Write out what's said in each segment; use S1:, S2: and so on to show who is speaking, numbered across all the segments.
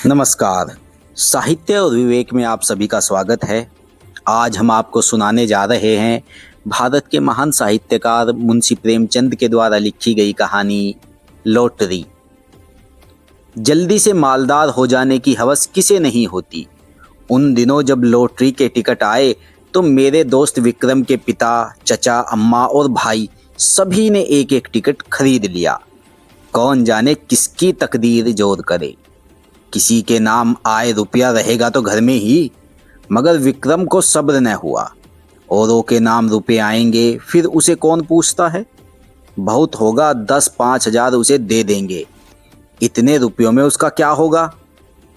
S1: नमस्कार। साहित्य और विवेक में आप सभी का स्वागत है। आज हम आपको सुनाने जा रहे हैं भारत के महान साहित्यकार मुंशी प्रेमचंद के द्वारा लिखी गई कहानी लॉटरी। जल्दी से मालदार हो जाने की हवस किसे नहीं होती। उन दिनों जब लॉटरी के टिकट आए तो मेरे दोस्त विक्रम के पिता, चचा, अम्मा और भाई सभी ने एक एक टिकट खरीद लिया। कौन जाने किसकी तकदीर जोर करे। किसी के नाम आए रुपया रहेगा तो घर में ही, मगर विक्रम को सब्र न हुआ। औरों के नाम रुपये आएंगे फिर उसे कौन पूछता है। बहुत होगा 10-5 हजार उसे दे देंगे। इतने रुपयों में उसका क्या होगा।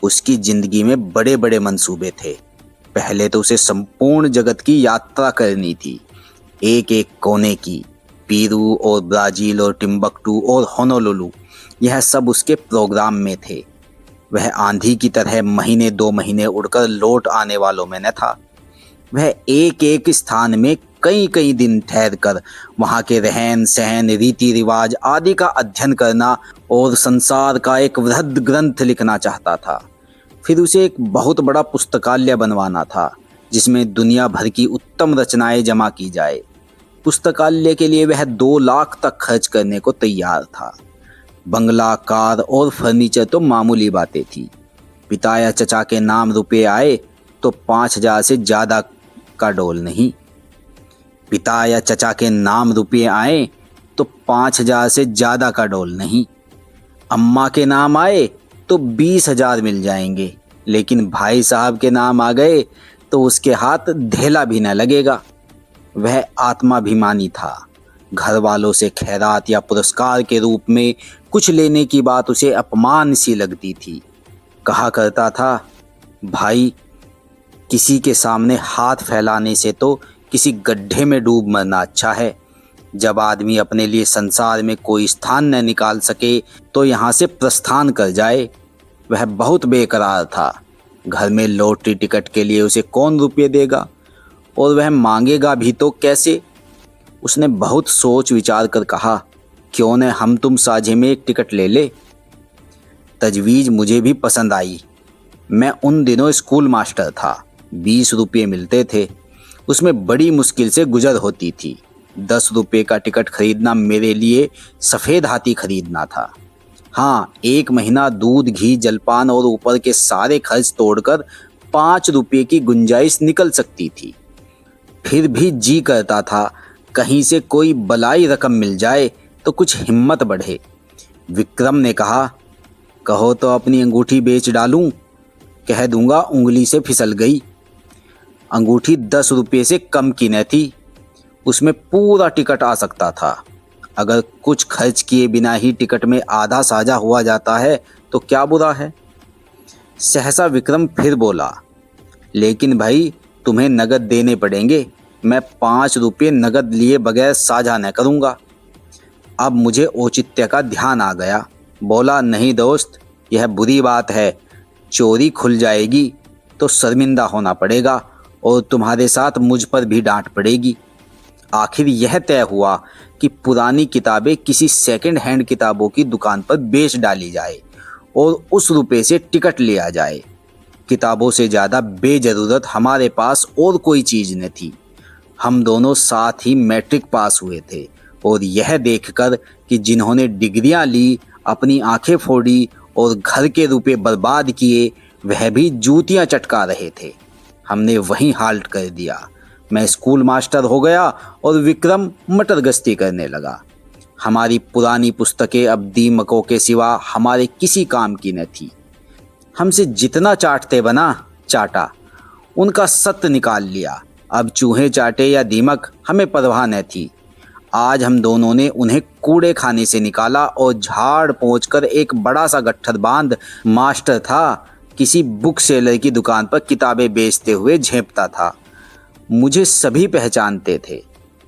S1: उसकी जिंदगी में बड़े बड़े मंसूबे थे। पहले तो उसे संपूर्ण जगत की यात्रा करनी थी, एक एक कोने की। पीरू और ब्राजील और टिम्बकटू और होनोलुलु, यह सब उसके प्रोग्राम में थे। वह आंधी की तरह महीने 2 महीने उड़कर लौट आने वालों में न था। वह एक एक स्थान में कई कई दिन ठहर कर वहाँ के रहन सहन, रीति रिवाज आदि का अध्ययन करना और संसार का एक वृहद ग्रंथ लिखना चाहता था। फिर उसे एक बहुत बड़ा पुस्तकालय बनवाना था जिसमें दुनिया भर की उत्तम रचनाएं जमा की जाए। पुस्तकालय के लिए वह 2 लाख तक खर्च करने को तैयार था। बंगला, कार और फर्नीचर तो मामूली बातें थी। पिता या चचा के नाम रुपए आए तो 5,000 से ज़्यादा का डोल नहीं। पिता या चचा के नाम रुपये आए तो 5,000 से ज़्यादा का डोल नहीं। अम्मा के नाम आए तो 20,000 मिल जाएंगे, लेकिन भाई साहब के नाम आ गए तो उसके हाथ धेला भी न लगेगा। वह आत्माभिमानी था। घर वालों से खैरात या पुरस्कार के रूप में कुछ लेने की बात उसे अपमान सी लगती थी। कहा करता था, भाई किसी के सामने हाथ फैलाने से तो किसी गड्ढे में डूब मरना अच्छा है। जब आदमी अपने लिए संसार में कोई स्थान न निकाल सके तो यहाँ से प्रस्थान कर जाए। वह बहुत बेकरार था। घर में लॉटरी टिकट के लिए उसे कौन रुपये देगा, और वह मांगेगा भी तो कैसे। उसने बहुत सोच विचार कर कहा, क्यों न हम तुम साझे में एक टिकट ले ले। तजवीज मुझे भी पसंद आई। मैं उन दिनों स्कूल मास्टर था। 20 रुपये मिलते थे, उसमें बड़ी मुश्किल से गुजर होती थी। 10 रुपये का टिकट खरीदना मेरे लिए सफ़ेद हाथी खरीदना था। हाँ, 1 महीना दूध, घी, जलपान और ऊपर के सारे खर्च तोड़कर 5 रुपये की गुंजाइश निकल सकती थी। फिर भी जी करता था कहीं से कोई बलाई रकम मिल जाए तो कुछ हिम्मत बढ़े। विक्रम ने कहा, कहो तो अपनी अंगूठी बेच डालूं, कह दूंगा उंगली से फिसल गई। अंगूठी 10 रुपये से कम की न थी। उसमें पूरा टिकट आ सकता था। अगर कुछ खर्च किए बिना ही टिकट में आधा साझा हुआ जाता है तो क्या बुरा है। सहसा विक्रम फिर बोला, लेकिन भाई तुम्हें नगद देने पड़ेंगे। मैं 5 रुपये नगद लिए बगैर साझा न करूँगा। अब मुझे औचित्य का ध्यान आ गया। बोला, नहीं दोस्त, यह बुरी बात है। चोरी खुल जाएगी तो शर्मिंदा होना पड़ेगा और तुम्हारे साथ मुझ पर भी डांट पड़ेगी। आखिर यह तय हुआ कि पुरानी किताबें किसी सेकंड हैंड किताबों की दुकान पर बेच डाली जाए और उस रुपये से टिकट लिया जाए। किताबों से ज़्यादा बेजरूरत हमारे पास और कोई चीज़ न थी। हम दोनों साथ ही मैट्रिक पास हुए थे और यह देखकर कि जिन्होंने डिग्रियां ली, अपनी आंखें फोड़ी और घर के रुपए बर्बाद किए, वह भी जूतियां चटका रहे थे, हमने वहीं हाल्ट कर दिया। मैं स्कूल मास्टर हो गया और विक्रम मटर गश्ती करने लगा। हमारी पुरानी पुस्तकें अब दीमकों के सिवा हमारे किसी काम की न थी। हमसे जितना चाटते बना चाटा, उनका सत्य निकाल लिया। अब चूहे चाटे या दीमक हमें परवाह न थी। आज हम दोनों ने उन्हें कूड़े खाने से निकाला और झाड़ पोंछ कर एक बड़ा सा गट्ठर बांध मास्टर था किसी बुक सेलर की दुकान पर किताबें बेचते हुए झेंपता था। मुझे सभी पहचानते थे,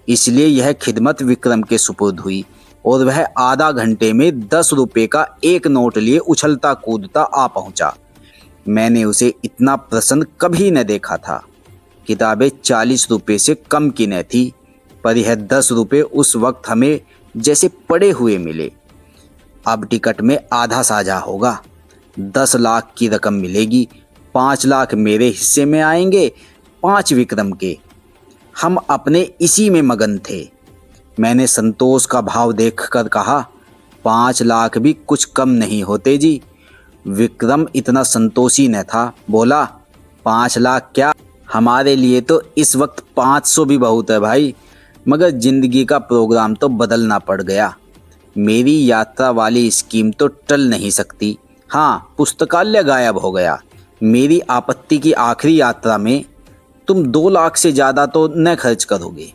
S1: इसलिए यह खिदमत विक्रम के सुपुर्द हुई और वह आधा घंटे में 10 रुपये का एक नोट लिए उछलता कूदता आ पहुंचा। मैंने उसे इतना प्रसन्न कभी न देखा था। किताबें 40 रुपये से कम की न थी, पर यह 10 रुपये उस वक्त हमें जैसे पड़े हुए मिले। अब टिकट में आधा साझा होगा। 10 लाख की रकम मिलेगी, 5 लाख मेरे हिस्से में आएंगे, 5 विक्रम के। हम अपने इसी में मगन थे। मैंने संतोष का भाव देखकर कहा, 5 लाख भी कुछ कम नहीं होते जी। विक्रम इतना संतोषी न था, बोला 5 लाख क्या, हमारे लिए तो इस वक्त 500 भी बहुत है भाई। मगर जिंदगी का प्रोग्राम तो बदलना पड़ गया। मेरी यात्रा वाली स्कीम तो टल नहीं सकती। हाँ, पुस्तकालय गायब हो गया। मेरी आपत्ति की आखिरी यात्रा में तुम 2 लाख से ज़्यादा तो न खर्च करोगे।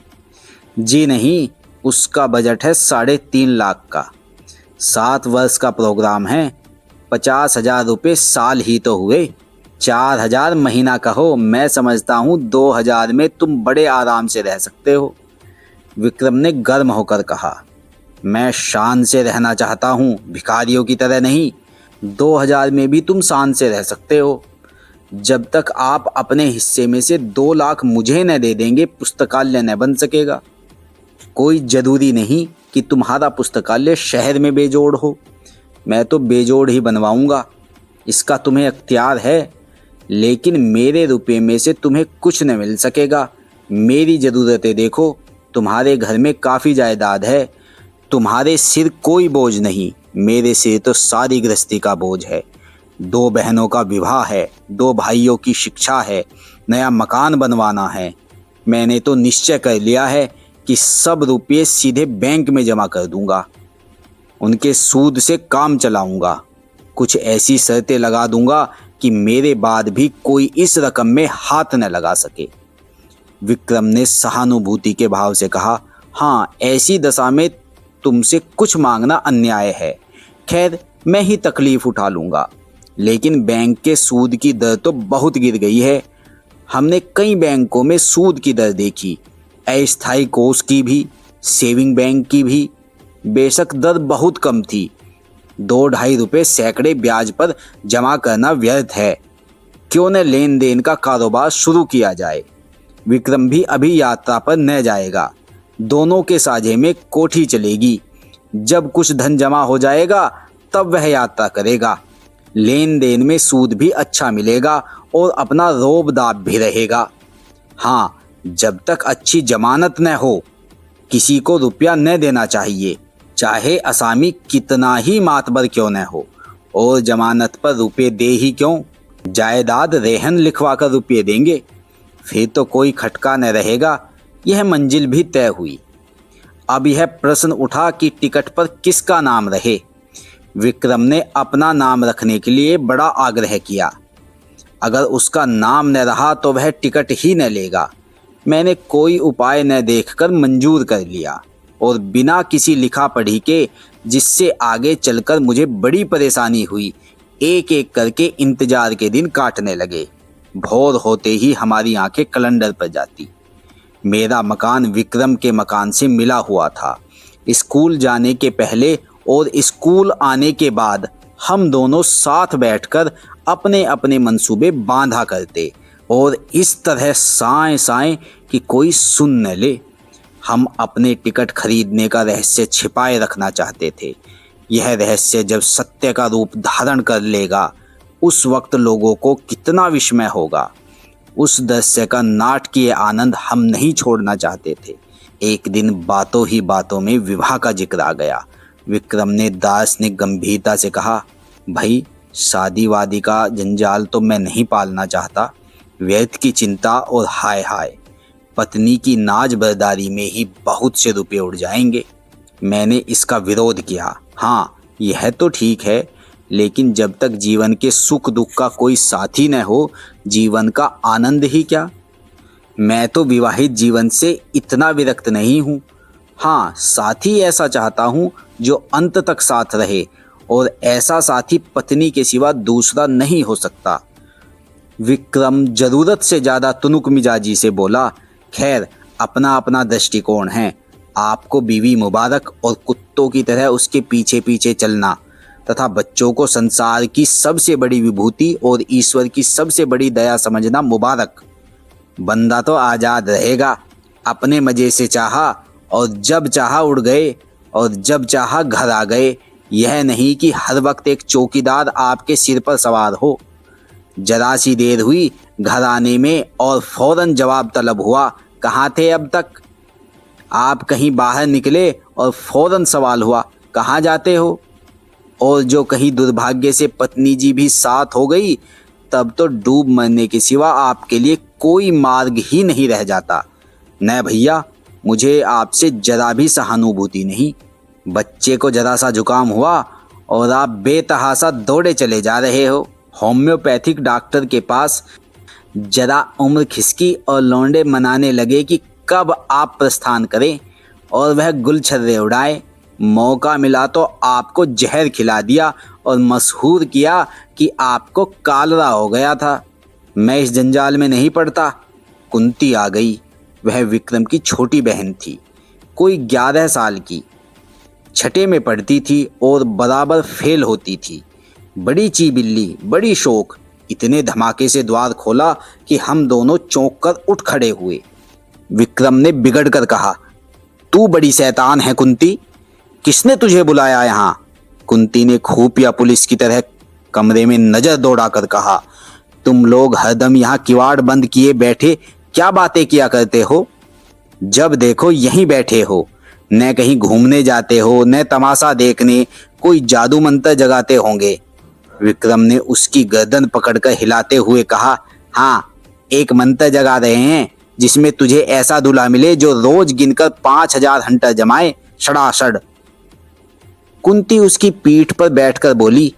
S1: जी नहीं, उसका बजट है 3.5 लाख का। 7 वर्ष का प्रोग्राम है, 50,000 रुपये साल ही तो हुए। 4,000 महीना कहो, मैं समझता हूँ 2,000 में तुम बड़े आराम से रह सकते हो। विक्रम ने गर्म होकर कहा, मैं शान से रहना चाहता हूँ, भिखारियों की तरह नहीं। 2,000 में भी तुम शान से रह सकते हो। जब तक आप अपने हिस्से में से 2 लाख मुझे न दे देंगे, पुस्तकालय न बन सकेगा। कोई जरूरी नहीं कि तुम्हारा पुस्तकालय शहर में बेजोड़ हो, मैं तो बेजोड़ ही बनवाऊंगा, इसका तुम्हें अख्तियार है। लेकिन मेरे रुपये में से तुम्हें कुछ न मिल सकेगा। मेरी ज़रूरतें देखो, तुम्हारे घर में काफ़ी जायदाद है, तुम्हारे सिर कोई बोझ नहीं, मेरे सिर तो सारी गृहस्थी का बोझ है। 2 बहनों का विवाह है, 2 भाइयों की शिक्षा है, नया मकान बनवाना है। मैंने तो निश्चय कर लिया है कि सब रुपये सीधे बैंक में जमा कर दूंगा, उनके सूद से काम चलाऊंगा। कुछ ऐसी शर्तें लगा दूंगा कि मेरे बाद भी कोई इस रकम में हाथ न लगा सके। विक्रम ने सहानुभूति के भाव से कहा, हाँ, ऐसी दशा में तुमसे कुछ मांगना अन्याय है। खैर, मैं ही तकलीफ उठा लूँगा, लेकिन बैंक के सूद की दर तो बहुत गिर गई है। हमने कई बैंकों में सूद की दर देखी, अस्थायी कोष की भी, सेविंग बैंक की भी। बेशक दर बहुत कम थी, 2-2.5 रुपये सैकड़े ब्याज पर जमा करना व्यर्थ है। क्यों न लेन देन का कारोबार शुरू किया जाए। विक्रम भी अभी यात्रा पर न जाएगा, दोनों के साझे में कोठी चलेगी। जब कुछ धन जमा हो जाएगा तब वह यात्रा करेगा। लेन देन में सूद भी अच्छा मिलेगा और अपना रोब दाब भी रहेगा। हाँ, जब तक अच्छी जमानत न हो, किसी को रुपया न देना चाहिए, चाहे असामी कितना ही मातबर क्यों न हो। और जमानत पर रुपये दे ही क्यों, जायदाद रेहन लिखवा कर रुपये देंगे, फिर तो कोई खटका न रहेगा। यह मंजिल भी तय हुई। अब यह प्रश्न उठा कि टिकट पर किसका नाम रहे। विक्रम ने अपना नाम रखने के लिए बड़ा आग्रह किया। अगर उसका नाम न रहा तो वह टिकट ही न लेगा। मैंने कोई उपाय न देखकर मंजूर कर लिया और बिना किसी लिखा पढ़ी के, जिससे आगे चलकर मुझे बड़ी परेशानी हुई, एक एक करके इंतजार के दिन काटने लगे। भोर होते ही हमारी आंखें कैलेंडर पर जाती। मेरा मकान विक्रम के मकान से मिला हुआ था। स्कूल जाने के पहले और स्कूल आने के बाद हम दोनों साथ बैठकर अपने अपने मंसूबे बांधा करते और इस तरह साएं साएं कि कोई सुन न ले। हम अपने टिकट खरीदने का रहस्य छिपाए रखना चाहते थे। यह रहस्य जब सत्य का रूप धारण कर लेगा, उस वक्त लोगों को कितना विस्मय होगा। उस दृश्य का नाटकीय आनंद हम नहीं छोड़ना चाहते थे। एक दिन बातों ही बातों में विवाह का जिक्र आ गया। विक्रम ने दार्शनिक गंभीरता से कहा, भाई, शादी वादी का जंजाल तो मैं नहीं पालना चाहता। व्यर्थ की चिंता और हाय हाय, पत्नी की नाज बर्दारी में ही बहुत से रुपये उड़ जाएंगे। मैंने इसका विरोध किया। हाँ, यह तो ठीक है, लेकिन जब तक जीवन के सुख दुख का कोई साथी न हो, जीवन का आनंद ही क्या। मैं तो विवाहित जीवन से इतना विरक्त नहीं हूँ। हाँ, साथी ऐसा चाहता हूँ जो अंत तक साथ रहे, और ऐसा साथी पत्नी के सिवा दूसरा नहीं हो सकता। विक्रम जरूरत से ज्यादा तुनुक मिजाजी से बोला, खैर, अपना अपना दृष्टिकोण है। आपको बीवी मुबारक और कुत्तों की तरह उसके पीछे पीछे चलना तथा बच्चों को संसार की सबसे बड़ी विभूति और ईश्वर की सबसे बड़ी दया समझना मुबारक। बंदा तो आज़ाद रहेगा, अपने मज़े से चाहा और जब चाहा उड़ गए और जब चाहा घर आ गए। यह नहीं कि हर वक्त एक चौकीदार आपके सिर पर सवार हो। जरा सी देर हुई घर आने में और फौरन जवाब तलब हुआ, कहाँ थे अब तक? आप कहीं बाहर निकले और फौरन सवाल हुआ, कहाँ जाते हो? और जो कहीं दुर्भाग्य से पत्नी जी भी साथ हो गई, तब तो डूब मरने के सिवा आपके लिए कोई मार्ग ही नहीं रह जाता। न भैया, मुझे आपसे जरा भी सहानुभूति नहीं। बच्चे को जरा सा जुकाम हुआ और आप बेतहासा दौड़े चले जा रहे हो होम्योपैथिक डॉक्टर के पास। जरा उम्र खिसकी और लौंडे मनाने लगे कि कब आप प्रस्थान करें और वह गुलछर्रे उड़ाए। मौका मिला तो आपको जहर खिला दिया और मशहूर किया कि आपको कालरा हो गया था। मैं इस जंजाल में नहीं पड़ता। कुंती आ गई। वह विक्रम की छोटी बहन थी, कोई 11 साल की। छठे में पढ़ती थी और बराबर फेल होती थी। बड़ी ची बिल्ली, बड़ी शौक। इतने धमाके से द्वार खोला कि हम दोनों चौंक कर उठ खड़े हुए। विक्रम ने बिगड़ कर कहा, तू बड़ी शैतान है कुंती, किसने तुझे बुलाया यहाँ? कुंती ने खुफिया पुलिस की तरह कमरे में नजर दौड़ाकर कहा, तुम लोग हरदम यहाँ किवाड़ बंद किए बैठे क्या बातें किया करते हो? जब देखो यहीं बैठे हो, न कहीं घूमने जाते हो न तमाशा देखने। कोई जादू मंत्र जगाते होंगे। विक्रम ने उसकी गर्दन पकड़कर हिलाते हुए कहा, हाँ, एक मंत्र जगा रहे हैं जिसमें तुझे ऐसा दूल्हा मिले जो रोज गिनकर 5000 हंटर जमाए, शड़ाशड़। कुंती उसकी पीठ पर बैठकर बोली,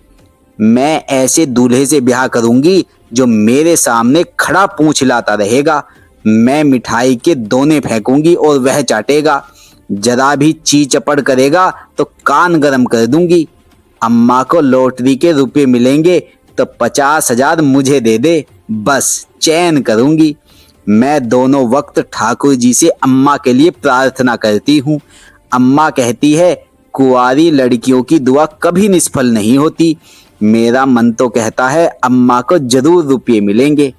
S1: मैं ऐसे दूल्हे से ब्याह करूंगी जो मेरे सामने खड़ा पूंछ हिलाता रहेगा। मैं मिठाई के दोने फेंकूंगी और वह चाटेगा। जरा भी ची चपड़ करेगा तो कान गरम कर दूंगी। अम्मा को लॉटरी के रुपए मिलेंगे तो 50,000 मुझे दे दे, बस चैन करूंगी। मैं दोनों वक्त ठाकुर जी से अम्मा के लिए प्रार्थना करती हूँ। अम्मा कहती है, कुंवारी लड़कियों की दुआ कभी निष्फल नहीं होती। मेरा मन तो कहता है अम्मा को जरूर रुपये मिलेंगे।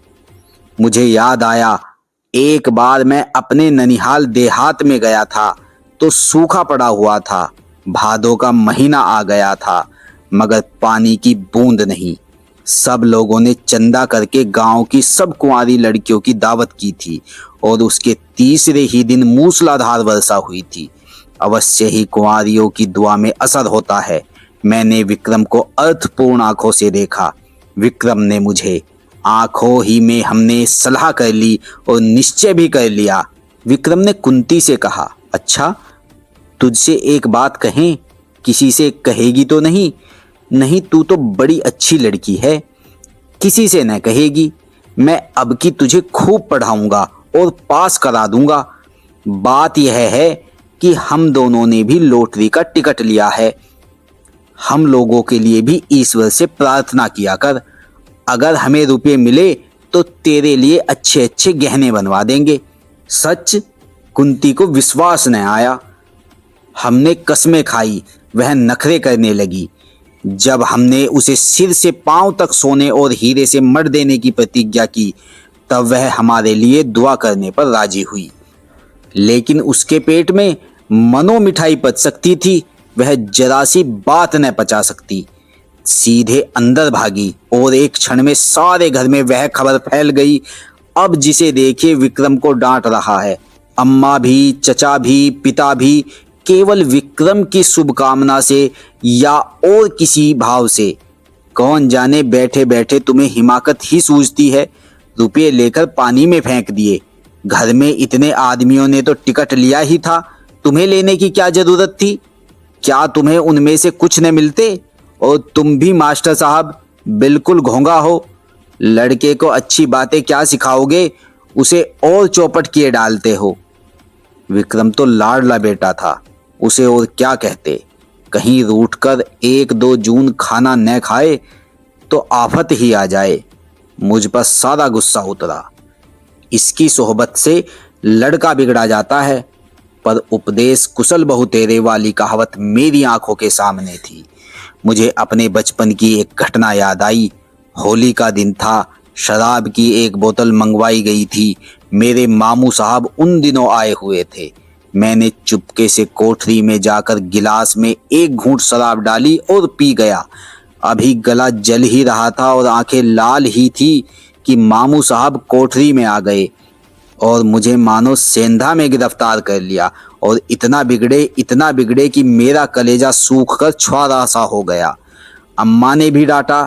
S1: मुझे याद आया, एक बार मैं अपने ननिहाल देहात में गया था तो सूखा पड़ा हुआ था। भादों का महीना आ गया था, मगर पानी की बूंद नहीं। सब लोगों ने चंदा करके गांव की सब कुंवारी लड़कियों की दावत की थी और उसके तीसरे ही दिन मूसलाधार वर्षा हुई थी। अवश्य ही कुंवारियों की दुआ में असर होता है। मैंने विक्रम को अर्थपूर्ण आंखों से देखा। विक्रम ने मुझे। आंखों ही में हमने सलाह कर ली और निश्चय भी कर लिया। विक्रम ने कुंती से कहा, अच्छा, तुझसे एक बात कहें? किसी से कहेगी तो नहीं? नहीं, तू तो बड़ी अच्छी लड़की है, किसी से न कहेगी। मैं अब की तुझे खूब पढ़ाऊंगा और पास करा दूंगा। बात यह है कि हम दोनों ने भी लॉटरी का टिकट लिया है। हम लोगों के लिए भी ईश्वर से प्रार्थना किया कर। अगर हमें रुपये मिले तो तेरे लिए अच्छे अच्छे गहने बनवा देंगे। सच? कुंती को विश्वास न आया। हमने कसमें खाई। वह नखरे करने लगी। जब हमने उसे सिर से पांव तक सोने और हीरे से मढ़ देने की प्रतिज्ञा की, तब वह हमारे लिए दुआ करने पर राजी हुई। लेकिन उसके पेट में मनो मिठाई पच सकती थी, वह जरा सी बात न पचा सकती। सीधे अंदर भागी और एक क्षण में सारे घर में वह खबर फैल गई। अब जिसे देखे विक्रम को डांट रहा है। अम्मा भी, चचा भी, पिता भी, केवल विक्रम की शुभकामना से या और किसी भाव से। कौन जाने बैठे बैठे तुम्हें हिमाकत ही सूझती है। रुपये लेकर पानी में फेंक दिए। घर में इतने आदमियों ने तो टिकट लिया ही था, तुम्हें लेने की क्या जरूरत थी? क्या तुम्हें उनमें से कुछ न मिलते? और तुम भी मास्टर साहब बिल्कुल घोंगा हो। लड़के को अच्छी बातें क्या सिखाओगे, उसे और चौपट किए डालते हो। विक्रम तो लाडला बेटा था, उसे और क्या कहते। कहीं रूठकर 1-2 जून खाना न खाए तो आफत ही आ जाए। मुझ पर सारा गुस्सा उतरा। इसकी सोहबत से लड़का बिगड़ा जाता है। पर उपदेश कुशल बहु तेरे वाली कहावत मेरी आंखों के सामने थी। मुझे अपने बचपन की एक घटना याद आई। होली का दिन था। शराब की एक बोतल मंगवाई गई थी। मेरे मामू साहब उन दिनों आए हुए थे। मैंने चुपके से कोठरी में जाकर गिलास में एक घूंट शराब डाली और पी गया। अभी गला जल ही रहा था और आंखें लाल ही थी कि मामू साहब कोठरी में आ गए और मुझे मानो सेंधा में गिरफ्तार कर लिया और इतना बिगड़े कि मेरा कलेजा सूख कर छुआरा सा हो गया। अम्मा ने भी डांटा,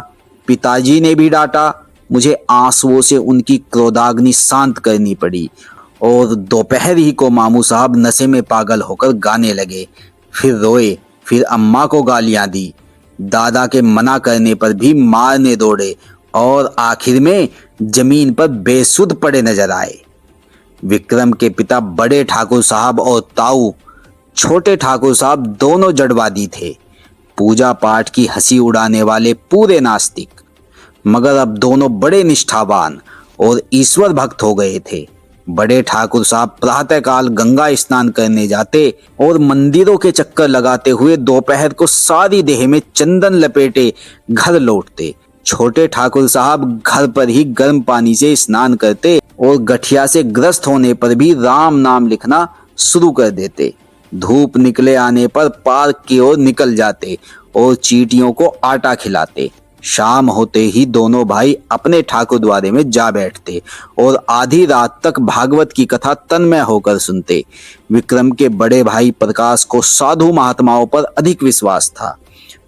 S1: पिताजी ने भी डांटा। मुझे आंसुओं से उनकी क्रोधाग्नि शांत करनी पड़ी और दोपहर ही को मामू साहब नशे में पागल होकर गाने लगे। फिर रोए, फिर अम्मा को गालियां दी, दादा के मना करने पर भी मारने दौड़े और आखिर में जमीन पर बेसुध पड़े नजर आए। विक्रम के पिता बड़े ठाकुर साहब और ताऊ छोटे ठाकुर साहब दोनों जड़वादी थे, पूजा पाठ की हंसी उड़ाने वाले पूरे नास्तिक, मगर अब दोनों बड़े निष्ठावान और ईश्वर भक्त हो गए थे। बड़े ठाकुर साहब प्रातःकाल गंगा स्नान करने जाते और मंदिरों के चक्कर लगाते हुए दोपहर को सारी देह में चंदन लपेटे घर लौटते। छोटे ठाकुर साहब घर पर ही गर्म पानी से स्नान करते और गठिया से ग्रस्त होने पर भी राम नाम लिखना शुरू कर देते। धूप निकले आने पर पार्क की ओर निकल जाते और चींटियों को आटा खिलाते। शाम होते ही दोनों भाई अपने ठाकुर द्वारे में जा बैठते और आधी रात तक भागवत की कथा तन्मय होकर सुनते। विक्रम के बड़े भाई प्रकाश को साधु महात्माओं पर अधिक विश्वास था।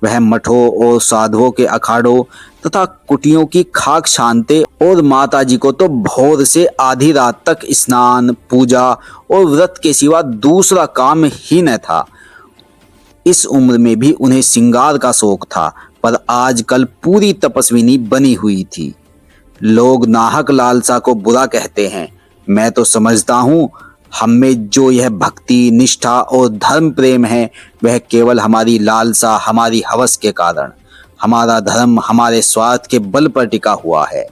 S1: वह मठों और साधुओं के अखाड़ों तथा कुटियों की खाक छानते और माताजी को तो भोर से आधी रात तक स्नान, पूजा और व्रत के सिवा दूसरा काम ही न था। इस उम्र में भी उन्हें श्रृंगार का शौक था, पर आजकल पूरी तपस्विनी बनी हुई थी। लोग नाहक लालसा को बुरा कहते हैं, मैं तो समझता हूँ हम में जो यह भक्ति, निष्ठा और धर्म प्रेम है वह केवल हमारी लालसा, हमारी हवस के कारण। हमारा धर्म हमारे स्वार्थ के बल पर टिका हुआ है।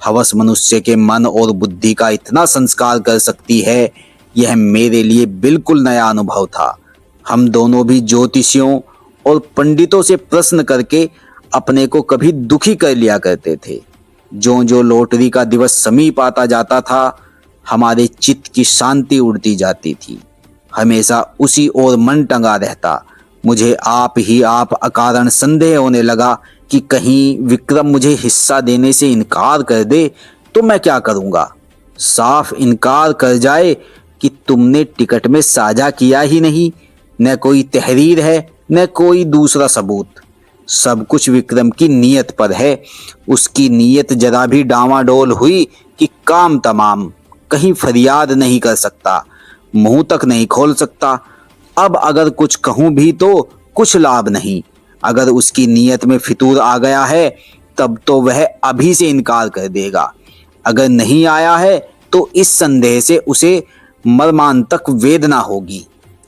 S1: हवस मनुष्य के मन और बुद्धि का इतना संस्कार कर सकती है, यह मेरे लिए बिल्कुल नया अनुभव था। हम दोनों भी ज्योतिषियों और पंडितों से प्रश्न करके अपने को कभी दुखी कर लिया करते थे। जो लॉटरी का दिवस समीप आता जाता था, हमारे चित्त की शांति उड़ती जाती थी। हमेशा उसी ओर मन टंगा रहता। मुझे आप अकारण संदेह होने लगा कि कहीं विक्रम मुझे हिस्सा देने से इनकार कर दे तो मैं क्या करूंगा। साफ इनकार कर जाए कि तुमने टिकट में साझा किया ही नहीं, न कोई तहरीर है न कोई दूसरा सबूत। सब कुछ विक्रम की नीयत पर है। उसकी नीयत जरा भी डावाडोल हुई कि काम तमाम। कहीं फरियाद नहीं कर सकता, मुंह तक नहीं खोल सकता। अब अगर कुछ कहूं भी तो कुछ लाभ नहीं। अगर उसकी नीयत में फितूर आ गया है तब तो वह अभी से इनकार कर देगा। अगर नहीं आया है तो इस संदेह से उसे मर्मांतक वेदना होगी।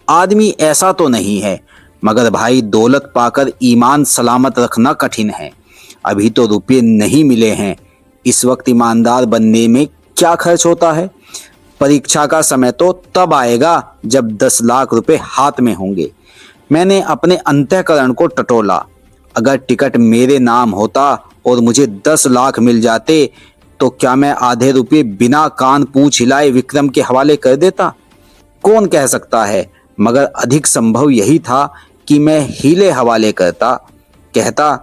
S1: आदमी ऐसा तो नहीं है, मगर भाई दौलत पाकर ईमान सलामत रखना कठिन है। अभी तो रुपये नहीं मिले हैं। इस वक्त ईमानदार बनने में क्या खर्च होता है। परीक्षा का समय तो तब आएगा जब 10 लाख रुपए हाथ में होंगे। मैंने अपने अंतःकरण को टटोला। अगर टिकट मेरे नाम होता और मुझे 10 लाख मिल जाते तो क्या मैं आधे रुपये बिना कान पूंछ हिलाए विक्रम के हवाले कर देता? कौन कह सकता है, मगर अधिक संभव यही था कि मैं हीले हवाले करता। कहता,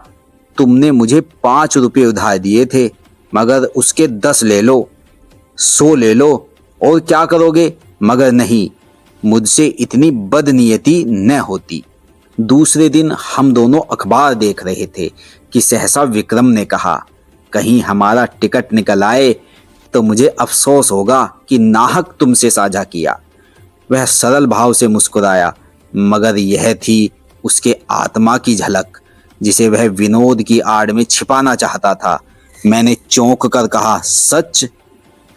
S1: तुमने मुझे 5 रुपये उधार दिए थे, मगर उसके 10 ले लो, 100 ले लो, और क्या करोगे? मगर नहीं, मुझसे इतनी बदनीयती न होती। दूसरे दिन हम दोनों अखबार देख रहे थे कि सहसा विक्रम ने कहा, कहीं हमारा टिकट निकल आए तो मुझे अफसोस होगा कि नाहक तुमसे साझा किया। वह सरल भाव से मुस्कुराया, मगर यह थी उसके आत्मा की झलक जिसे वह विनोद की आड़ में छिपाना चाहता था। मैंने चौंक कर कहा, सच?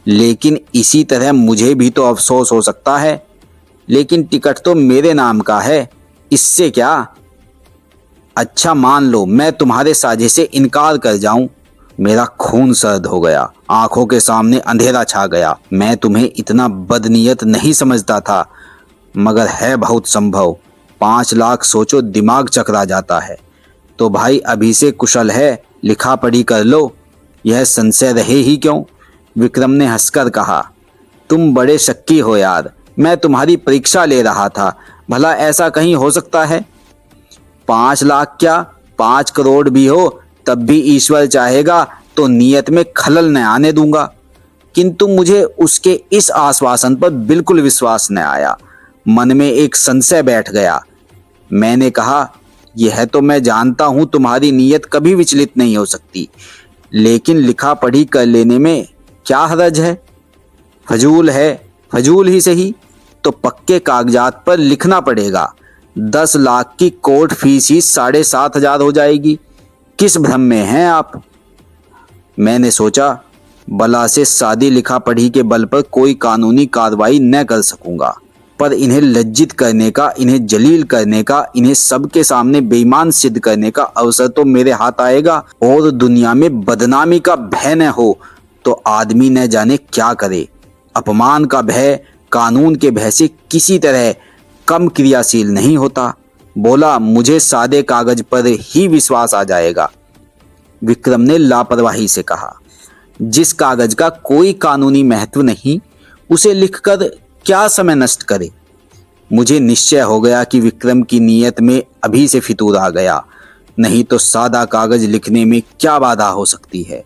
S1: लेकिन इसी तरह मुझे भी तो अफसोस हो सकता है। लेकिन टिकट तो मेरे नाम का है, इससे क्या? अच्छा मान लो मैं तुम्हारे साझे से इनकार कर जाऊं। मेरा खून सर्द हो गया, आंखों के सामने अंधेरा छा गया। मैं तुम्हें इतना बदनीयत नहीं समझता था, मगर है बहुत संभव। 5 लाख सोचो, दिमाग चकरा जाता है। तो भाई अभी से कुशल है, लिखा पढ़ी कर लो, यह संशय रहे ही क्यों। विक्रम ने हंसकर कहा, तुम बड़े शक्की हो यार। मैं तुम्हारी परीक्षा ले रहा था, भला ऐसा कहीं हो सकता है? 5 लाख क्या 5 करोड़ भी हो तब भी ईश्वर चाहेगा तो नियत में खलल न आने दूंगा। किंतु मुझे उसके इस आश्वासन पर बिल्कुल विश्वास न आया। मन में एक संशय बैठ गया। मैंने कहा, यह तो मैं जानता हूं तुम्हारी नीयत कभी विचलित नहीं हो सकती, लेकिन लिखा पढ़ी कर लेने में क्या हरज है? फजूल है, फजूल ही सही तो पक्के कागजात पर लिखना पड़ेगा। 10 लाख की कोर्ट फीस ही 7,500 हो जाएगी। किस भ्रम में हैं आप? मैंने सोचा, बला से सादी लिखा पढ़ी के बल पर कोई कानूनी कार्रवाई न कर सकूंगा, पर इन्हें लज्जित करने का, इन्हें जलील करने का, इन्हें सबके सामने बेईमान सिद्ध करने का अवसर तो मेरे हाथ आएगा। और दुनिया में बदनामी का भय न हो तो आदमी न जाने क्या करे। अपमान का भय कानून के भय से किसी तरह कम क्रियाशील नहीं होता। बोला, मुझे सादे कागज पर ही विश्वास आ जाएगा। विक्रम ने लापरवाही से कहा, जिस कागज का कोई कानूनी महत्व नहीं, उसे लिखकर क्या समय नष्ट करे? मुझे निश्चय हो गया कि विक्रम की नीयत में अभी से फितूर आ गया, नहीं तो सादा कागज लिखने में क्या बाधा हो सकती है।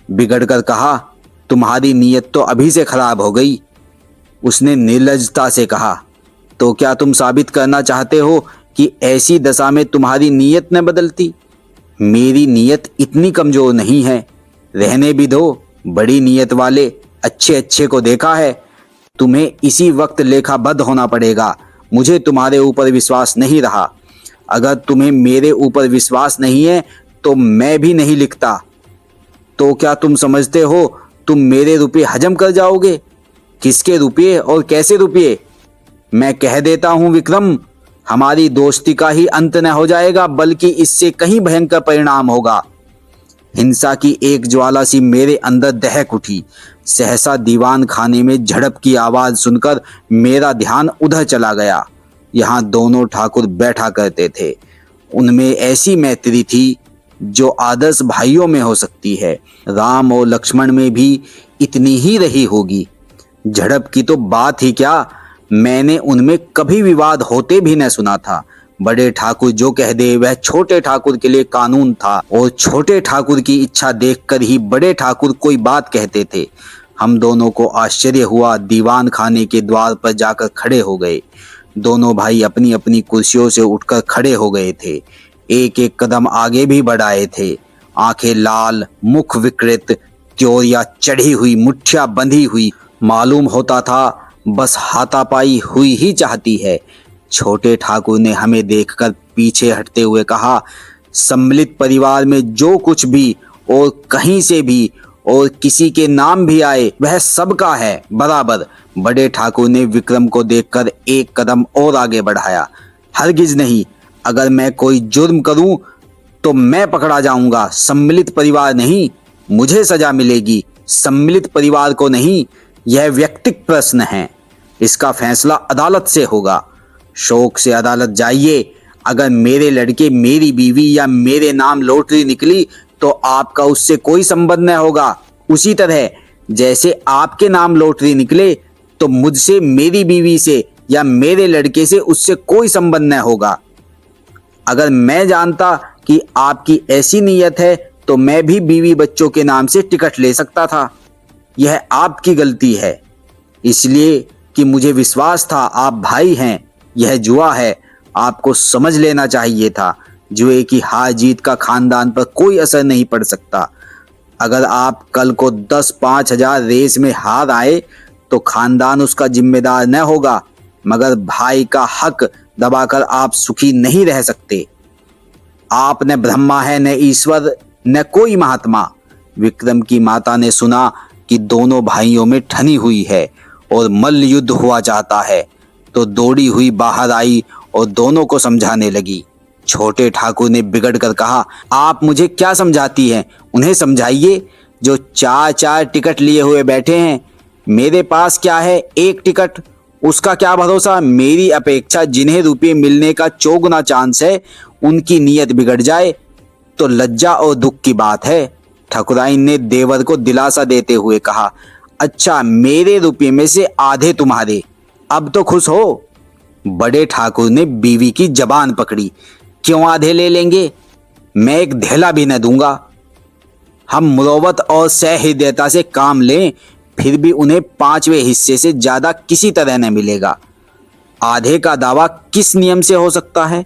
S1: बिगड़कर कहा, तुम्हारी नीयत तो अभी से खराब हो गई। उसने निर्लज्जता से कहा, तो क्या तुम साबित करना चाहते हो कि ऐसी दशा में तुम्हारी नीयत न बदलती? मेरी नीयत इतनी कमजोर नहीं है। रहने भी दो, बड़ी नीयत वाले अच्छे अच्छे को देखा है। तुम्हें इसी वक्त लेखाबद्ध होना पड़ेगा। मुझे तुम्हारे ऊपर विश्वास नहीं रहा। अगर तुम्हें मेरे ऊपर विश्वास नहीं है तो मैं भी नहीं लिखता। तो क्या तुम समझते हो तुम मेरे रुपये हजम कर जाओगे? किसके रुपये और कैसे रुपये? मैं कह देता हूं विक्रम, हमारी दोस्ती का ही अंत न हो जाएगा, बल्कि इससे कहीं भयंकर परिणाम होगा। हिंसा की एक ज्वाला सी मेरे अंदर दहक उठी। सहसा दीवान खाने में झड़प की आवाज सुनकर मेरा ध्यान उधर चला गया। यहाँ दोनों ठाकुर बैठा करते थे। उनमें ऐसी मैत्री थी जो आदर्श भाइयों में हो सकती है। राम और लक्ष्मण में भी इतनी ही रही होगी। झड़प की तो बात ही क्या, मैंने उनमें कभी विवाद होते भी न सुना था। बड़े ठाकुर जो कह दे वह छोटे ठाकुर के लिए कानून था, और छोटे ठाकुर की इच्छा देखकर ही बड़े ठाकुर कोई बात कहते थे। हम दोनों को आश्चर्य हुआ। दीवान खाने के द्वार पर जाकर खड़े हो गए। दोनों भाई अपनी अपनी कुर्सियों से उठकर खड़े हो गए थे। एक एक कदम आगे भी बढ़ाए थे। आंखें लाल, मुख विकृत, त्योरियां चढ़ी हुई, मुठ्ठियां बंधी हुई। मालूम होता था बस हाथापाई हुई ही चाहती है। छोटे ठाकुर ने हमें देखकर पीछे हटते हुए कहा, सम्मिलित परिवार में जो कुछ भी और कहीं से भी और किसी के नाम भी आए वह सबका है बराबर। बड़े ठाकुर ने विक्रम को देखकर एक कदम और आगे बढ़ाया। हरगिज नहीं, अगर मैं कोई जुर्म करूं तो मैं पकड़ा जाऊंगा। सम्मिलित परिवार नहीं, मुझे सजा मिलेगी, सम्मिलित परिवार को नहीं। यह व्यक्तिगत प्रश्न है, इसका फैसला अदालत से होगा। शौक से अदालत जाइए। अगर मेरे लड़के, मेरी बीवी या मेरे नाम लॉटरी निकली तो आपका उससे कोई संबंध न होगा। उसी तरह जैसे आपके नाम लॉटरी निकले तो मुझसे, मेरी बीवी से या मेरे लड़के से उससे कोई संबंध न होगा। अगर मैं जानता कि आपकी ऐसी नीयत है तो मैं भी बीवी बच्चों के नाम से टिकट ले सकता था। यह आपकी गलती है, इसलिए कि मुझे विश्वास था आप भाई हैं। यह जुआ है, आपको समझ लेना चाहिए था। जुए की हार जीत का खानदान पर कोई असर नहीं पड़ सकता। अगर आप कल को 10-5 हजार रेस में हार आए तो खानदान उसका जिम्मेदार न होगा, मगर भाई का हक दबाकर आप सुखी नहीं रह सकते। आप न ब्रह्मा है, न ईश्वर, न कोई महात्मा। विक्रम की माता ने सुना कि दोनों भाइयों में ठनी हुई है और मल्ल युद्ध हुआ चाहता है, तो दौड़ी हुई बाहर आई और दोनों को समझाने लगी। छोटे ठाकुर ने बिगड़ कर कहा, आप मुझे क्या समझाती हैं? उन्हें समझाइए जो 4-4 टिकट लिए हुए बैठे हैं। मेरे पास क्या है, एक टिकट, उसका क्या भरोसा। मेरी अपेक्षा जिन्हें रुपये मिलने का 4 गुना चांस है, उनकी नीयत बिगड़ जाए तो लज्जा और दुख की बात है। ठकुराइन ने देवर को दिलासा देते हुए कहा, अच्छा, मेरे रुपये में से आधे तुम्हारे। अब तो खुश हो? बड़े ठाकुर ने बीवी की जबान पकड़ी। क्यों आधे ले लेंगे? मैं एक धेला भी न दूंगा। हम मुरवत और सहृदयता से काम लें, फिर भी उन्हें 5वें हिस्से से ज्यादा किसी तरह न मिलेगा। आधे का दावा किस नियम से हो सकता है?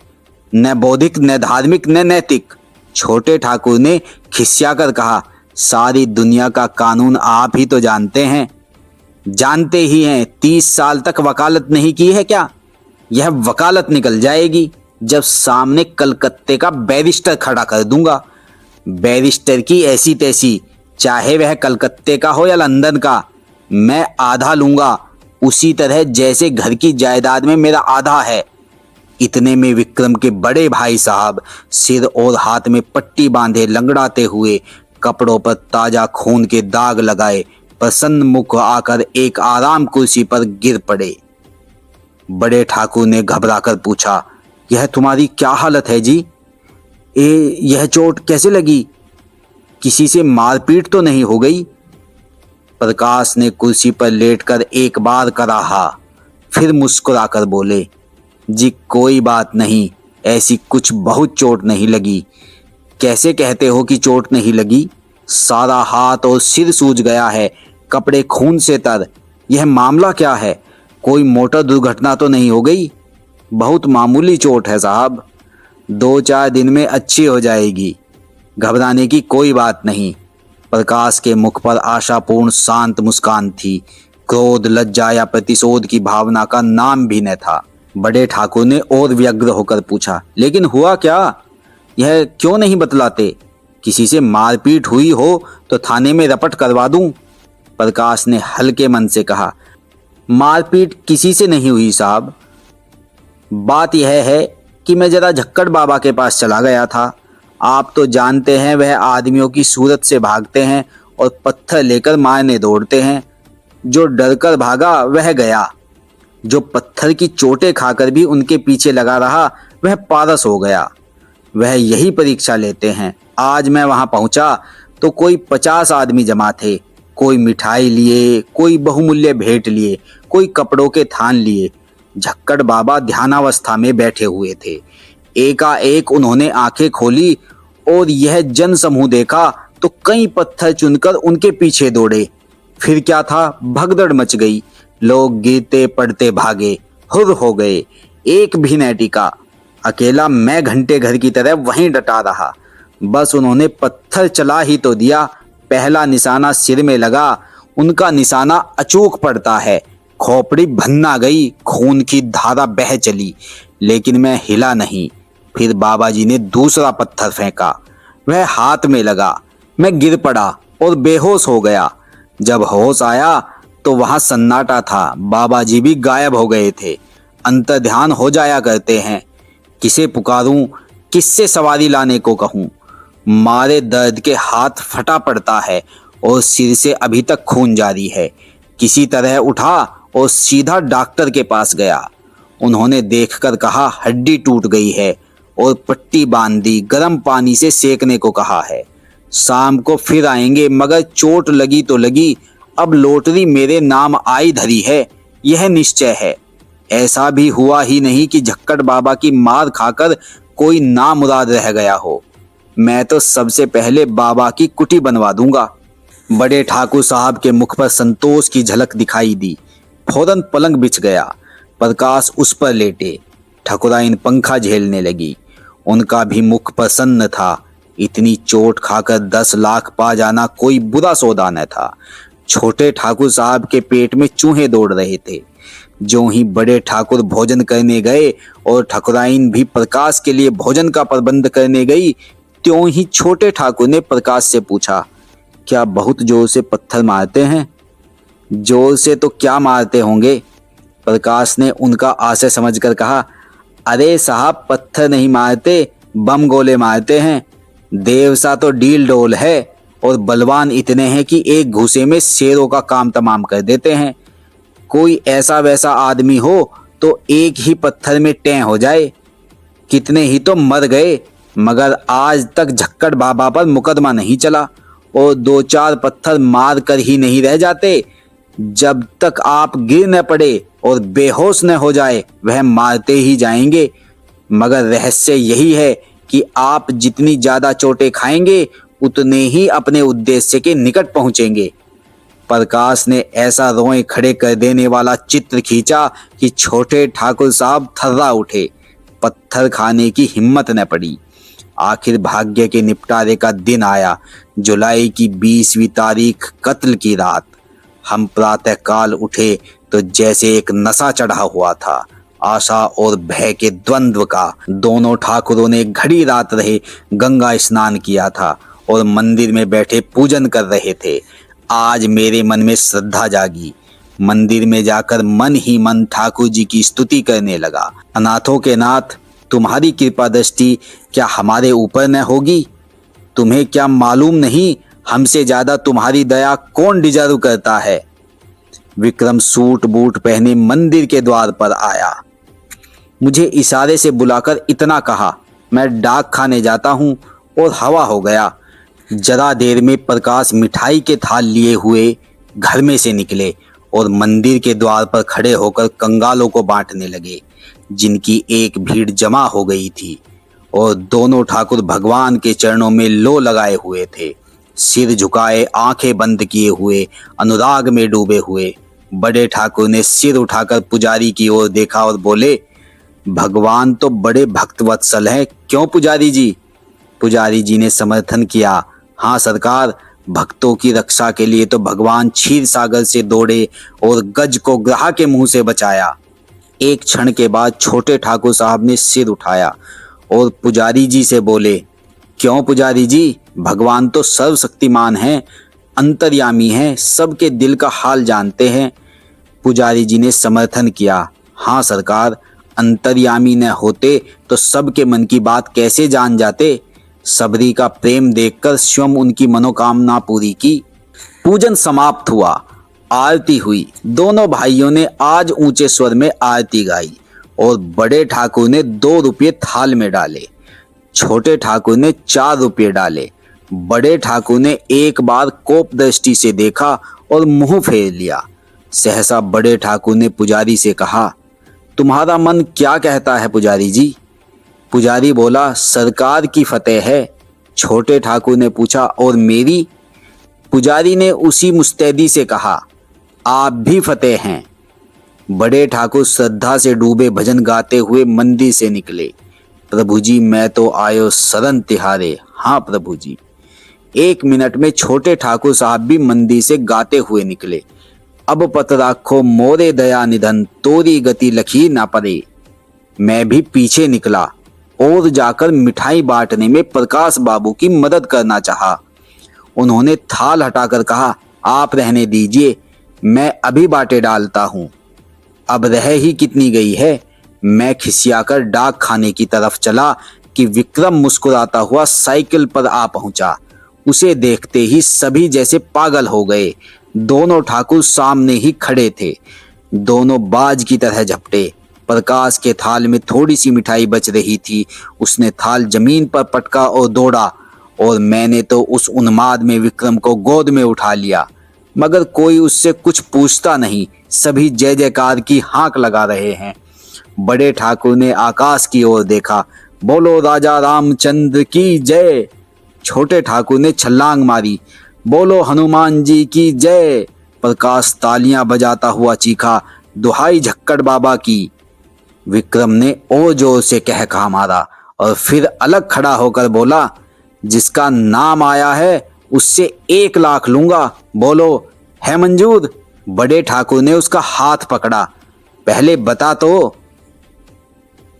S1: न बौद्धिक, न धार्मिक, न नैतिक। छोटे ठाकुर ने खिसिया कर कहा, सारी दुनिया का कानून आप ही तो जानते हैं। जानते ही हैं। 30 साल तक वकालत नहीं की है क्या? यह वकालत निकल जाएगी जब सामने कलकत्ते का बैरिस्टर खड़ा कर दूंगा। बैरिस्टर की ऐसी तैसी, चाहे वह कलकत्ते का हो या लंदन का, मैं आधा लूंगा, उसी तरह जैसे घर की जायदाद में मेरा आधा है। इतने में विक्रम के बड़े भाई साहब सिर और हाथ में पट्टी बांधे लंगड़ाते हुए, कपड़ों पर ताजा खून के दाग लगाए, प्रसन्न मुख आकर एक आराम कुर्सी पर गिर पड़े। बड़े ठाकुर ने घबराकर पूछा, यह तुम्हारी क्या हालत है जी? यह चोट कैसे लगी? किसी से मारपीट तो नहीं हो गई? प्रकाश ने कुर्सी पर लेटकर एक बार कराहा, फिर मुस्कुराकर बोले, जी कोई बात नहीं, ऐसी कुछ बहुत चोट नहीं लगी। कैसे कहते हो कि चोट नहीं लगी? सारा हाथ और सिर सूज गया है, कपड़े खून से तर। यह मामला क्या है? कोई मोटर दुर्घटना तो नहीं हो गई? बहुत मामूली चोट है साहब, 2-4 दिन में अच्छी हो जाएगी, घबराने की कोई बात नहीं। प्रकाश के मुख पर आशापूर्ण शांत मुस्कान थी। क्रोध, लज्जा या प्रतिशोध की भावना का नाम भी न था। बड़े ठाकुर ने और व्यग्र होकर पूछा, लेकिन हुआ क्या? यह क्यों नहीं बतलाते? किसी से मारपीट हुई हो तो थाने में रपट करवा दूं। प्रकाश ने हल्के मन से कहा, मारपीट किसी से नहीं हुई साहब। बात यह है कि मैं जरा झक्कड़ बाबा के पास चला गया था। आप तो जानते हैं वह आदमियों की सूरत से भागते हैं और पत्थर लेकर मारने दौड़ते हैं। जो डरकर भागा वह गया, जो पत्थर की चोटें खाकर भी उनके पीछे लगा रहा वह पारस हो गया। वह यही परीक्षा लेते हैं। आज मैं वहां पहुंचा तो कोई 50 आदमी जमा थे। कोई मिठाई लिए, कोई बहुमूल्य भेंट लिए, कोई कपड़ों के थान लिए। झक्कड़ बाबा ध्यानावस्था में बैठे हुए थे। एकाएक उन्होंने आंखें खोली और यह जन समूह देखा तो कई पत्थर चुनकर उनके पीछे दौड़े। फिर क्या था, भगदड़ मच गई। लोग गिरते पड़ते भागे, हुर हो गए, एक भी न टिका। अकेला मैं घंटे घर की तरह वहीं डटा रहा। बस उन्होंने पत्थर चला ही तो दिया, पहला निशाना सिर में लगा। उनका निशाना अचूक पड़ता है। खोपड़ी भन्ना गई, खून की धारा बह चली, लेकिन मैं हिला नहीं। फिर बाबा जी ने दूसरा पत्थर फेंका, वह हाथ में लगा। मैं गिर पड़ा और बेहोश हो गया। जब होश आया तो वहां सन्नाटा था। बाबा जी भी गायब हो गए थे। अंतर्ध्यान हो जाया करते हैं। किसे पुकारूं, किससे सवारी लाने को कहूं? मारे दर्द के हाथ फटा पड़ता है और सिर से अभी तक खून जारी है। किसी तरह उठा और सीधा डॉक्टर के पास गया। उन्होंने देखकर कहा, हड्डी टूट गई है और पट्टी बांध दी, गर्म पानी से सेकने को कहा है। शाम को फिर आएंगे, मगर चोट लगी तो लगी। अब लॉटरी मेरे नाम आई धरी है, यह निश्चय है। ऐसा भी हुआ ही नहीं कि झक्कड़ बाबा की मार खाकर कोई नामुराद रह गया हो। मैं तो सबसे पहले बाबा की कुटी बनवा दूंगा। बड़े ठाकुर साहब के मुख पर संतोष की झलक दिखाई दी। फौरन पलंग बिछ गया। प्रकाश उस पर लेटे। ठकुराइन पंखा झेलने लगी। उनका भी मुख प्रसन्न था। इतनी चोट खाकर 10 लाख पा जाना कोई बुरा सौदा न था। छोटे ठाकुर साहब के पेट में चूहे दौड़ रहे थे। जो ही बड़े ठाकुर भोजन करने गए और ठकुराइन भी प्रकाश के लिए भोजन का प्रबंध करने गई, त्यों ही छोटे ठाकुर ने प्रकाश से पूछा, क्या बहुत जोर से पत्थर मारते हैं? जोर से तो क्या मारते होंगे? प्रकाश ने उनका आशय समझकर कहा, अरे साहब, पत्थर नहीं मारते, बम गोले मारते हैं। देवसा तो डील डोल है और बलवान इतने हैं कि एक घूसे में शेरों का काम तमाम कर देते हैं। कोई ऐसा वैसा आदमी हो तो एक ही पत्थर में टें हो जाए। कितने ही तो मर गए, मगर आज तक झक्कड़ बाबा पर मुकदमा नहीं चला और 2-4 पत्थर मार कर ही नहीं रह जाते। जब तक आप गिर न पड़े और बेहोश न हो जाए वह मारते ही जाएंगे। मगर रहस्य यही है कि आप जितनी ज्यादा चोटें खाएंगे उतने ही अपने उद्देश्य के निकट पहुंचेंगे। प्रकाश ने ऐसा रोए खड़े कर देने वाला चित्र खींचा कि छोटे ठाकुर साहब थर्रा उठे। पत्थर खाने की हिम्मत न पड़ी। आखिर भाग्य के निपटारे का दिन आया। जुलाई की 20वीं तारीख, कत्ल की रात। हम प्रातःकाल उठे तो जैसे एक नशा चढ़ा हुआ था, आशा और भय के द्वंद्व का। दोनों ठाकुरों ने घड़ी रात रहे गंगा स्नान किया था और मंदिर में बैठे पूजन कर रहे थे। आज मेरे मन में श्रद्धा जागी। मंदिर में जाकर मन ही मन ठाकुर जी की स्तुति करने लगा। अनाथों के नाथ, तुम्हारी कृपा दृष्टि क्या हमारे ऊपर न होगी? तुम्हें क्या मालूम नहीं हमसे ज्यादा तुम्हारी दया कौन डिजर्व करता है? विक्रम सूट बूट पहने मंदिर के द्वार पर आया। मुझे इशारे से बुलाकर इतना कहा, मैं डाक खाने जाता हूँ, और हवा हो गया। जरा देर में प्रकाश मिठाई के थाल लिए हुए घर में से निकले और मंदिर के द्वार पर खड़े होकर कंगालों को बांटने लगे, जिनकी एक भीड़ जमा हो गई थी। और दोनों ठाकुर भगवान के चरणों में लो लगाए हुए थे, सिर झुकाए, आंखें बंद किए हुए, अनुराग में डूबे हुए। बड़े ठाकुर ने सिर उठाकर पुजारी की ओर देखा और बोले, भगवान तो बड़े भक्तवत्सल हैं, क्यों पुजारी जी? पुजारी जी ने समर्थन किया, हाँ सरकार, भक्तों की रक्षा के लिए तो भगवान क्षीर सागर से दौड़े और गज को ग्राह के मुंह से बचाया। एक क्षण के बाद छोटे ठाकुर साहब ने सिर उठाया और पुजारी जी से बोले, क्यों पुजारी जी? भगवान तो सर्वशक्तिमान हैं, अंतर्यामी हैं, सबके दिल का हाल जानते हैं। पुजारी जी ने समर्थन किया, हाँ सरकार, अंतर्यामी न होते तो सबके मन की बात कैसे जान जाते? सबरी का प्रेम देखकर स्वयं उनकी मनोकामना पूरी की। पूजन समाप्त हुआ, आरती हुई। दोनों भाइयों ने आज ऊंचे स्वर में आरती गाई और बड़े ठाकुर ने 2 रुपये थाल में डाले, छोटे ठाकुर ने 4 रुपये डाले। बड़े ठाकुर ने एक बार कोप दृष्टि से देखा और मुंह फेर लिया। सहसा बड़े ठाकुर ने पुजारी से कहा, तुम्हारा मन क्या कहता है पुजारी जी? पुजारी बोला, सरकार की फतेह है। छोटे ठाकुर ने पूछा, और मेरी? पुजारी ने उसी मुस्तैदी से कहा, आप भी फतेह हैं। बड़े ठाकुर श्रद्धा से डूबे भजन गाते हुए मंदिर से निकले। प्रभु जी, मैं तो आयो शरण तिहारे, हाँ प्रभु जी। 1 मिनट में छोटे ठाकुर साहब भी मंदिर से गाते हुए निकले। अब पत राखो मोरे दया निधन, तोरी गति लखी ना परे। मैं भी पीछे निकला और जाकर मिठाई बांटने में प्रकाश बाबू की मदद करना चाहा। उन्होंने थाल हटाकर कहा, आप रहने दीजिए, मैं अभी बाटे डालता हूँ। अब रह ही कितनी गई है। मैं खिसियाकर डाक खाने की तरफ चला कि विक्रम मुस्कुराता हुआ साइकिल पर आ पहुंचा। उसे देखते ही सभी जैसे पागल हो गए। दोनों ठाकुर सामने ही खड़े थे। दोनों बाज की तरह झपटे। प्रकाश के थाल में थोड़ी सी मिठाई बच रही थी। उसने थाल जमीन पर पटका और दौड़ा, और मैंने तो उस उन्माद में विक्रम को गोद में उठा लिया। मगर कोई उससे कुछ पूछता नहीं। सभी जय जयकार की हाक लगा रहे हैं। बड़े ठाकुर ने आकाश की ओर देखा, बोलो राजा रामचंद्र की जय। छोटे ठाकुर ने छलांग मारी, बोलो हनुमान जी की जय। प्रकाश तालियां बजाता हुआ चीखा, दुहाई झक्कड़ बाबा की। विक्रम ने और जोर से कहका मारा और फिर अलग खड़ा होकर बोला, जिसका नाम आया है उससे 1 लाख लूंगा, बोलो है मंजूर? बड़े ठाकुर ने उसका हाथ पकड़ा, पहले बता तो।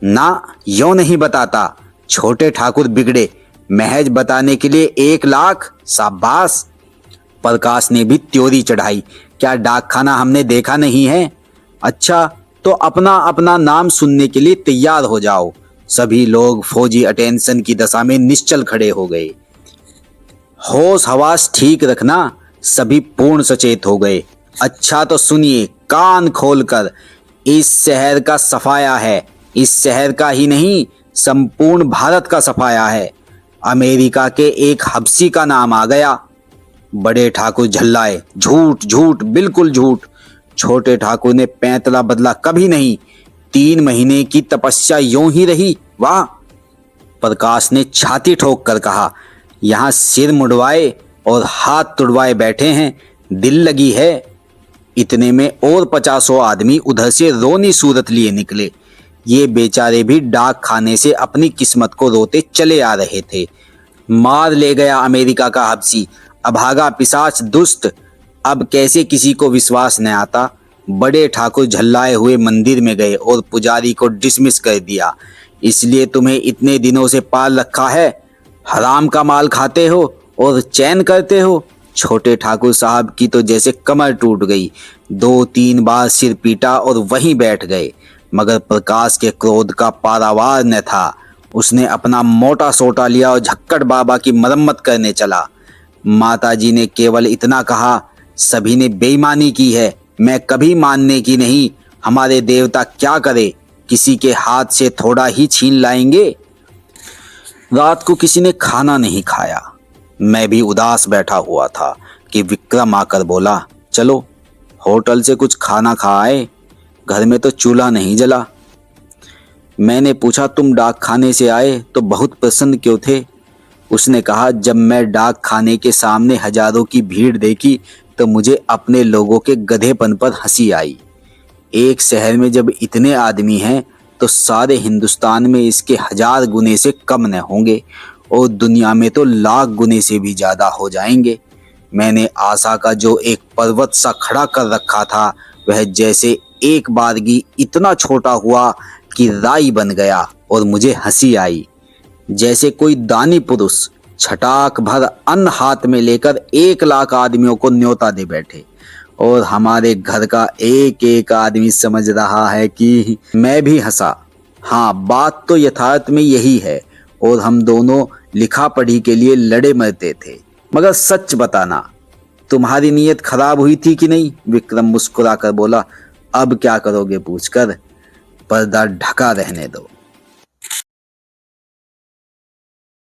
S1: ना, यूं नहीं बताता। छोटे ठाकुर बिगड़े, महज बताने के लिए 1 लाख? शाबाश। प्रकाश ने भी त्योरी चढ़ाई, क्या डाकखाना हमने देखा नहीं है? अच्छा, तो अपना अपना नाम सुनने के लिए तैयार हो जाओ। सभी लोग फौजी अटेंशन की दशा में निश्चल खड़े हो गए। होश हवास ठीक रखना। सभी पूर्ण सचेत हो गए। अच्छा तो सुनिए कान खोलकर, इस शहर का सफाया है। इस शहर का ही नहीं, संपूर्ण भारत का सफाया है। अमेरिका के एक हब्सी का नाम आ गया। बड़े ठाकुर झल्लाए, झूठ झूठ, बिल्कुल झूठ। छोटे ठाकुर ने पैंतरा बदला कभी नहीं। 3 महीने की तपस्या यूं ही रही। वाह! प्रकाश ने छाती ठोक कर कहा, यहाँ सिर मुड़वाए और हाथ तुड़वाए बैठे हैं, दिल लगी है। इतने में और 50 आदमी उधर से रोनी सूरत लिए निकले। ये बेचारे भी डाक खाने से अपनी किस्मत को रोते चले आ रहे थे। मार ले गया अमेरिका का हबसी, अभागा पिशाच दुष्ट। अब कैसे किसी को विश्वास न आता। बड़े ठाकुर झल्लाए हुए मंदिर में गए और पुजारी को डिसमिस कर दिया। इसलिए तुम्हें इतने दिनों से पाल रखा है, हराम का माल खाते हो और चैन करते हो। छोटे ठाकुर साहब की तो जैसे कमर टूट गई। 2-3 बार सिर पीटा और वहीं बैठ गए। मगर प्रकाश के क्रोध का पारावार न था। उसने अपना मोटा सोटा लिया और झक्कड़ बाबा की मरम्मत करने चला। माताजी ने केवल इतना कहा, सभी ने बेईमानी की है, मैं कभी मानने की नहीं। हमारे देवता क्या करे, किसी के हाथ से थोड़ा ही छीन लाएंगे। रात को किसी ने खाना नहीं खाया। मैं भी उदास बैठा हुआ था कि विक्रम आकर बोला, चलो होटल से कुछ खाना खा आए, घर में तो चूल्हा नहीं जला। मैंने पूछा, तुम डाक खाने से आए तो बहुत प्रसन्न क्यों थे? उसने कहा, जब मैं डाक खाने के सामने हजारों की भीड़ देखी तो मुझे अपने लोगों के गधेपन पर हंसी आई। एक शहर में जब इतने आदमी हैं तो सारे हिंदुस्तान में इसके 1000 गुने से कम न होंगे और दुनिया में तो लाख गुने से भी ज़्यादा हो जाएंगे। मैंने आशा का जो एक पर्वत सा खड़ा कर रखा था वह जैसे एक बारगी इतना छोटा हुआ कि राई बन गया और मुझे हंसी आई। जैसे कोई दानी पुरुष छटाक भर अन्न हाथ में लेकर 1 लाख आदमियों को न्योता दे बैठे और हमारे घर का एक एक आदमी समझ रहा है कि मैं भी हंसा। हाँ, बात तो यथार्थ में यही है और हम दोनों लिखा पढ़ी के लिए लड़े मरते थे। मगर सच बताना, तुम्हारी नीयत खराब हुई थी कि नहीं? विक्रम मुस्कुरा कर बोला। अब क्या करोगे पूछकर, पर्दा ढका रहने दो।